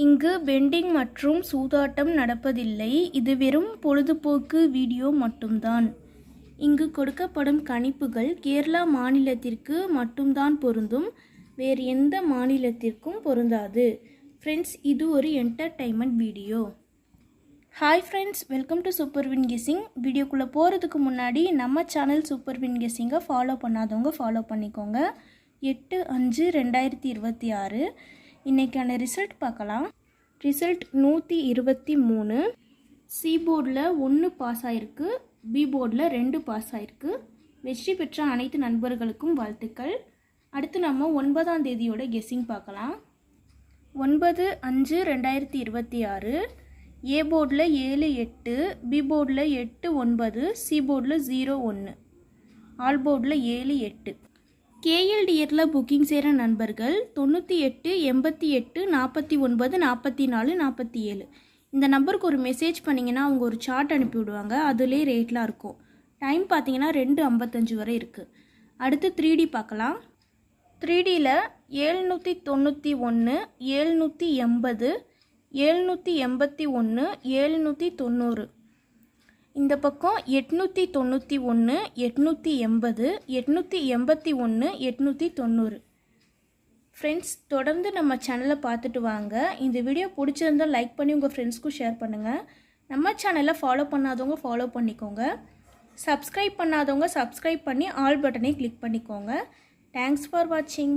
இங்கு பெண்டிங் மற்றும் சூதாட்டம் நடப்பதில்லை. இது வெறும் பொழுதுபோக்கு வீடியோ மட்டும்தான். இங்கு கொடுக்கப்படும் கணிப்புகள் கேரளா மாநிலத்திற்கு மட்டும்தான் பொருந்தும், வேறு எந்த மாநிலத்திற்கும் பொருந்தாது. ஃப்ரெண்ட்ஸ், இது ஒரு entertainment video. Hi friends, welcome to super win guessing. வீடியோக்குள்ளே போகிறதுக்கு முன்னாடி நம்ம சேனல் சூப்பர் வின் கெஸ்ஸிங்கை ஃபாலோ பண்ணாதவங்க ஃபாலோ பண்ணிக்கோங்க. 8/5/2026 இன்றைக்கான ரிசல்ட் பார்க்கலாம். ரிசல்ட் 123. சி போர்டில் 1 பாஸ் ஆகிருக்கு, பி போர்டில் 2 பாஸ் ஆகிருக்கு. வெற்றி பெற்ற அனைத்து நண்பர்களுக்கும் வாழ்த்துக்கள். அடுத்து நம்ம 9ஆம் தேதியோட கெஸ்ஸிங் பார்க்கலாம். 9/5/2026 ஏ போர்டில் 7-8, பி போர்டில் 8-9, சி போர்டில் 0-1, ஆல் போர்டில் 7-8. கேஎல்டிஎரில் புக்கிங் செய்கிற நண்பர்கள் 98 88 49 44 47 இந்த நம்பருக்கு ஒரு மெசேஜ் பண்ணிங்கன்னா அவங்க ஒரு சார்ட் அனுப்பி விடுவாங்க. அதுலேயே ரேட்லாம் இருக்கும். டைம் பார்த்தீங்கன்னா 2:55 வரை இருக்குது. அடுத்து 3D பார்க்கலாம். 3Dயில் 791 780 781 790. இந்த பக்கம் 891 880 881 890. ஃப்ரெண்ட்ஸ், தொடர்ந்து நம்ம சேனலை பார்த்துட்டு வாங்க. இந்த வீடியோ பிடிச்சிருந்தால் லைக் பண்ணி உங்கள் ஃப்ரெண்ட்ஸ்க்கும் ஷேர் பண்ணுங்கள். நம்ம சேனலை ஃபாலோ பண்ணாதவங்க ஃபாலோ பண்ணிக்கோங்க. சப்ஸ்கிரைப் பண்ணாதவங்க சப்ஸ்கிரைப் பண்ணி ஆல் பட்டனை கிளிக் பண்ணிக்கோங்க. தேங்க்ஸ் ஃபார் வாட்சிங்.